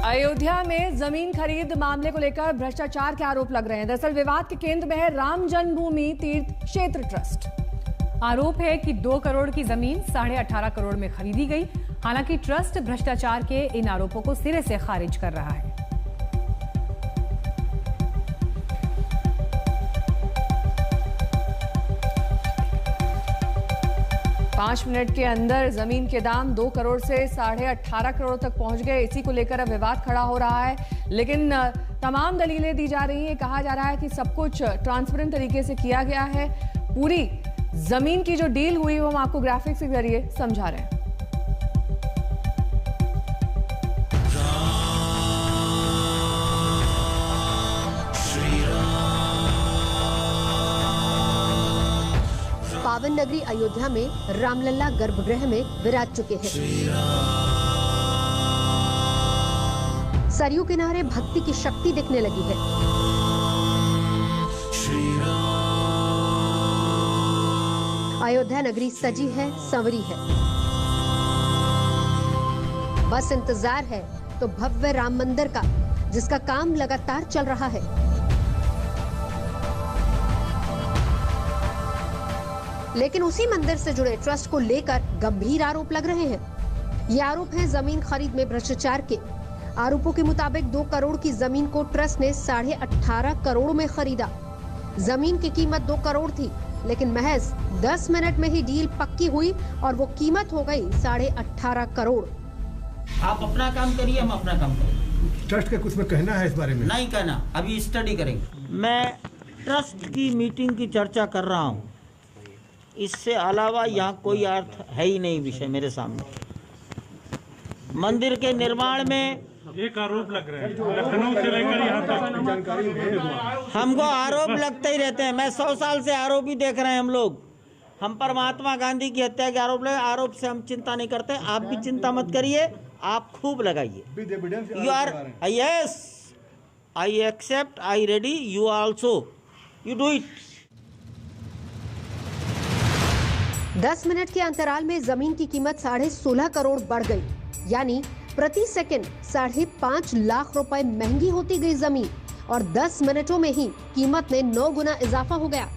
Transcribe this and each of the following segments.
अयोध्या में जमीन खरीद मामले को लेकर भ्रष्टाचार के आरोप लग रहे हैं। दरअसल विवाद के केंद्र में है राम जन्मभूमि तीर्थ क्षेत्र ट्रस्ट। आरोप है कि 2 करोड़ की जमीन 18.5 करोड़ में खरीदी गई। हालांकि ट्रस्ट भ्रष्टाचार के इन आरोपों को सिरे से खारिज कर रहा है। पांच मिनट के अंदर जमीन के दाम 2 करोड़ से 18.5 करोड़ तक पहुंच गए। इसी को लेकर अब विवाद खड़ा हो रहा है, लेकिन तमाम दलीलें दी जा रही हैं। कहा जा रहा है कि सब कुछ ट्रांसपेरेंट तरीके से किया गया है। पूरी जमीन की जो डील हुई वो हम आपको ग्राफिक्स के जरिए समझा रहे हैं। पावन नगरी अयोध्या में रामलला गर्भगृह में विराज चुके हैं। सरयू किनारे भक्ति की शक्ति दिखने लगी है। अयोध्या नगरी सजी है, संवरी है। बस इंतजार है तो भव्य राम मंदिर का, जिसका काम लगातार चल रहा है। लेकिन उसी मंदिर से जुड़े ट्रस्ट को लेकर गंभीर आरोप लग रहे हैं। ये आरोप है जमीन खरीद में भ्रष्टाचार के। आरोपों के मुताबिक 2 करोड़ की जमीन को ट्रस्ट ने 18.5 करोड़ में खरीदा। जमीन की कीमत 2 करोड़ थी, लेकिन महज 10 मिनट में ही डील पक्की हुई और वो कीमत हो गई 18.5 करोड़। आप अपना काम करिए, हम अपना काम करेंगे। ट्रस्ट का कुछ में कहना है इस बारे में? नहीं कहना, अभी स्टडी करेंगे। मैं ट्रस्ट की मीटिंग की चर्चा कर रहा हूँ। इससे अलावा यहाँ कोई अर्थ है ही नहीं विषय मेरे सामने। मंदिर के निर्माण में एक आरोप लग रहा है, लखनऊ से लेकर यहाँ तक हमको आरोप लगते ही रहते हैं। मैं 100 साल से आरोप ही देख रहे हैं हम लोग। हम पर महात्मा गांधी की हत्या के आरोप लगे। आरोप से हम चिंता नहीं करते। आप भी चिंता मत करिए, आप खूब लगाइए। You are yes, I accept, I ready, you also, you do it. 10 minute के अंतराल में जमीन की कीमत 16.5 करोड़ बढ़ गई। यानी प्रति सेकंड 5.5 लाख रुपए महंगी होती गई जमीन, और 10 मिनटों में ही कीमत में 9 गुना इजाफा हो गया।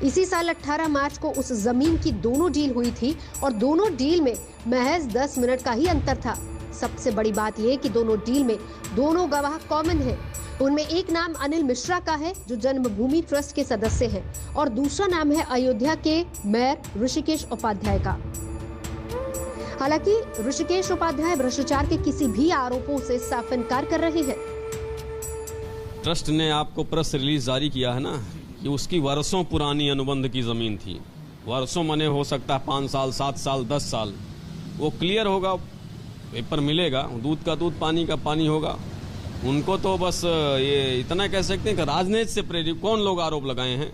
इसी साल 18 मार्च को उस जमीन की दोनों डील हुई थी, और दोनों डील में महज 10 मिनट का ही अंतर था। सबसे बड़ी बात यह कि दोनों डील में दोनों गवाह कॉमन हैं। उनमें एक नाम अनिल मिश्रा का है, जो जन्मभूमि ट्रस्ट के सदस्य हैं, और दूसरा नाम है अयोध्या के मेयर ऋषिकेश उपाध्याय का। हालांकि ऋषिकेश उपाध्याय भ्रष्टाचार के किसी भी आरोपों से साफ इनकार कर रहे हैं। ट्रस्ट ने आपको प्रेस रिलीज जारी किया है ना कि उसकी वर्षों पुरानी अनुबंध की जमीन थी। वर्षों माने हो सकता है 5 साल, 7 साल, 10 साल। वो क्लियर होगा, पेपर मिलेगा, दूध का दूध, पानी का पानी होगा। उनको तो बस ये इतना कह सकते हैं कि राजनीति से प्रेरित कौन लोग आरोप लगाए हैं,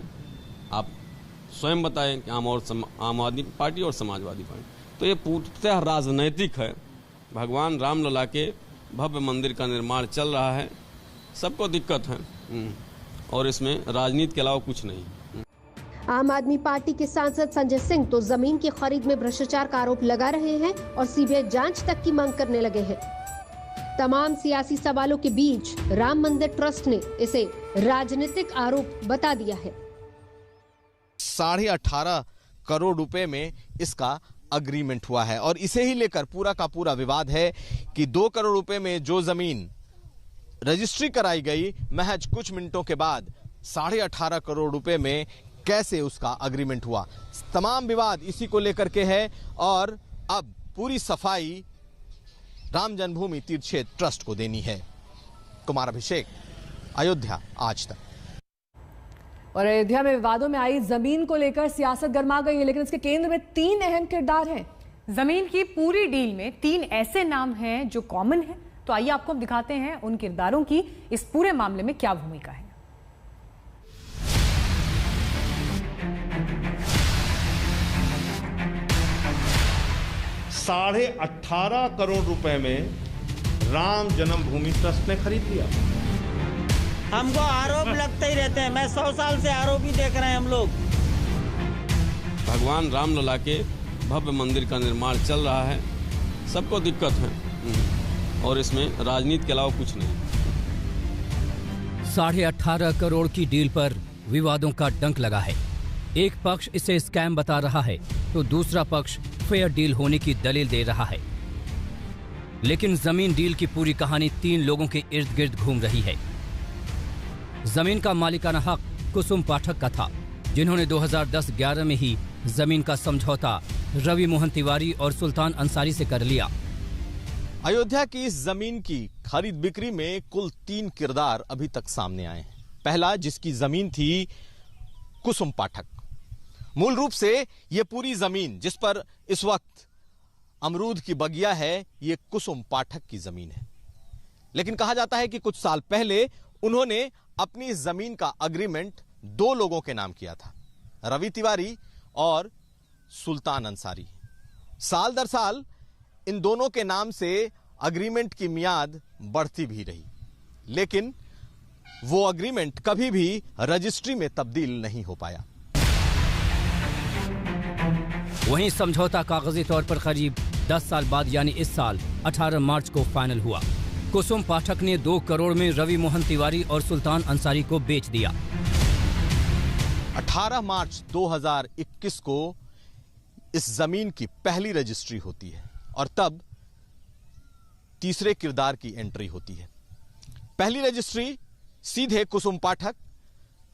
आप स्वयं बताएं कि आम आदमी पार्टी और समाजवादी पार्टी। तो ये पूर्णतः राजनैतिक है। भगवान रामलला के भव्य मंदिर का निर्माण चल रहा है, सबको दिक्कत है, और इसमें राजनीति के अलावा कुछ नहीं। आम आदमी पार्टी के सांसद संजय सिंह तो जमीन की खरीद में भ्रष्टाचार का आरोप लगा रहे हैं और सीबीआई जांच तक की मांग करने लगे हैं। तमाम सियासी सवालों के बीच राम मंदिर ट्रस्ट ने इसे राजनीतिक आरोप बता दिया है। 18.5 करोड़ रुपए में इसका अग्रीमेंट हुआ है, और इसे ही लेकर पूरा का पूरा विवाद है कि 2 करोड़ रुपए में जो जमीन रजिस्ट्री कराई गई, महज कुछ मिनटों के बाद 18.5 करोड़ रुपए में कैसे उसका अग्रीमेंट हुआ। तमाम विवाद इसी को लेकर के है, और अब पूरी सफाई राम जन्मभूमि तीर्थ क्षेत्र ट्रस्ट को देनी है। कुमार अभिषेक, अयोध्या आज तक। और अयोध्या में विवादों में आई जमीन को लेकर सियासत गर्मा गई है, लेकिन इसके केंद्र में 3 अहम किरदार हैं। जमीन की पूरी डील में 3 ऐसे नाम हैं जो कॉमन हैं। तो आइए आपको हम दिखाते हैं उन किरदारों की इस पूरे मामले में क्या भूमिका है। 18.5 करोड़ रुपए में राम जन्मभूमि ट्रस्ट ने खरीद लिया। हमको आरोप लगते ही रहते हैं। मैं 100 साल से आरोप ही देख रहे हैं हम लोग। भगवान रामलला के भव्य मंदिर का निर्माण चल रहा है, सबको दिक्कत है। और इसमें राजनीति के अलावा कुछ नहीं। 18.5 करोड़ की डील पर विवादों का डंक लगा है। एक पक्ष इसे स्कैम बता रहा है तो दूसरा पक्ष फेयर डील होने की दलील दे रहा है। लेकिन जमीन डील की पूरी कहानी 3 लोगों के इर्द गिर्द घूम रही है। जमीन का मालिकाना हक कुसुम पाठक का था, जिन्होंने 2010-11 में ही जमीन का समझौता रवि मोहन तिवारी और सुल्तान अंसारी से कर लिया। अयोध्या की इस जमीन की खरीद बिक्री में कुल 3 किरदार अभी तक सामने आए हैं। पहला, जिसकी जमीन थी कुसुम पाठक। मूल रूप से यह पूरी जमीन जिस पर इस वक्त अमरूद की बगिया है, यह कुसुम पाठक की जमीन है। लेकिन कहा जाता है कि कुछ साल पहले उन्होंने अपनी इस जमीन का अग्रीमेंट 2 लोगों के नाम किया था, रवि तिवारी और सुल्तान अंसारी। साल दर साल इन दोनों के नाम से अग्रीमेंट की मियाद बढ़ती भी रही, लेकिन वो अग्रीमेंट कभी भी रजिस्ट्री में तब्दील नहीं हो पाया। वहीं समझौता कागजी तौर पर करीब 10 साल बाद यानी इस साल 18 मार्च को फाइनल हुआ। कुसुम पाठक ने 2 करोड़ में रवि मोहन तिवारी और सुल्तान अंसारी को बेच दिया। 18 मार्च 2021 को इस जमीन की पहली रजिस्ट्री होती है और तब तीसरे किरदार की एंट्री होती है। पहली रजिस्ट्री सीधे कुसुम पाठक,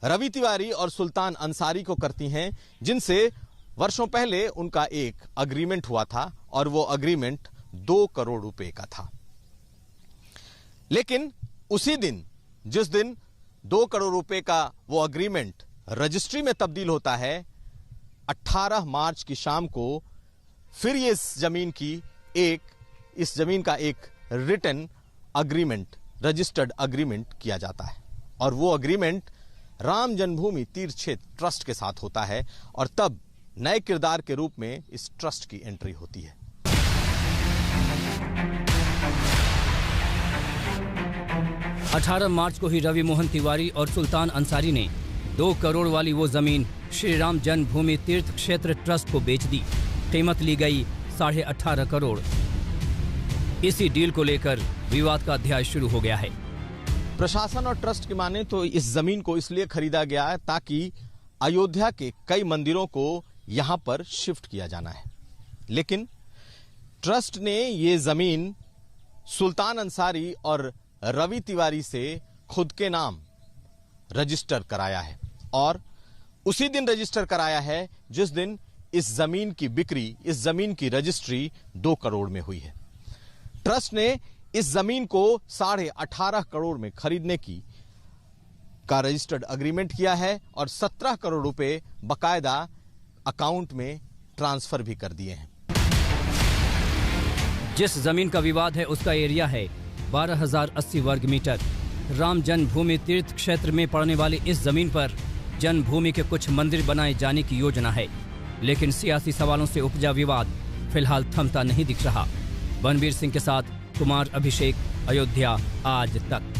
रवि तिवारी और सुल्तान अंसारी को करती हैं, जिनसे वर्षों पहले उनका एक अग्रीमेंट हुआ था और वो अग्रीमेंट 2 करोड़ रुपए का था। लेकिन उसी दिन, जिस दिन 2 करोड़ रुपए का वो अग्रीमेंट रजिस्ट्री में तब्दील होता है, 18 मार्च की शाम को फिर ये इस जमीन का एक रिटन अग्रीमेंट, रजिस्टर्ड अग्रीमेंट किया जाता है और वो अग्रीमेंट राम जन्मभूमि तीर्थ क्षेत्र ट्रस्ट के साथ होता है और तब नए किरदार के रूप में इस ट्रस्ट की एंट्री होती है। अठारह मार्च को ही रवि मोहन तिवारी और सुल्तान अंसारी ने 2 करोड़ वाली वो जमीन श्री राम जन्मभूमि तीर्थ क्षेत्र ट्रस्ट को बेच दी। कीमत ली गई 18.5 करोड़। इसी डील को लेकर विवाद का अध्याय शुरू हो गया है। प्रशासन और ट्रस्ट की माने तो इस जमीन को इसलिए खरीदा गया है ताकि अयोध्या के कई मंदिरों को यहां पर शिफ्ट किया जाना है। लेकिन ट्रस्ट ने ये जमीन सुल्तान अंसारी और रवि तिवारी से खुद के नाम रजिस्टर कराया है और उसी दिन रजिस्टर कराया है जिस दिन इस जमीन की बिक्री, इस जमीन की रजिस्ट्री 2 करोड़ में हुई है। ट्रस्ट ने इस जमीन को 18.5 करोड़ में खरीदने का रजिस्टर्ड अग्रीमेंट किया है और 17 करोड़ रुपए बकायदा अकाउंट में ट्रांसफर भी कर दिए हैं। जिस जमीन का विवाद है उसका एरिया है 12,080 वर्ग मीटर। राम जन्मभूमि तीर्थ क्षेत्र में पड़ने वाली इस जमीन पर जन्मभूमि के कुछ मंदिर बनाए जाने की योजना है, लेकिन सियासी सवालों से उपजा विवाद फिलहाल थमता नहीं दिख रहा। बनवीर सिंह के साथ कुमार अभिषेक, अयोध्या आज तक।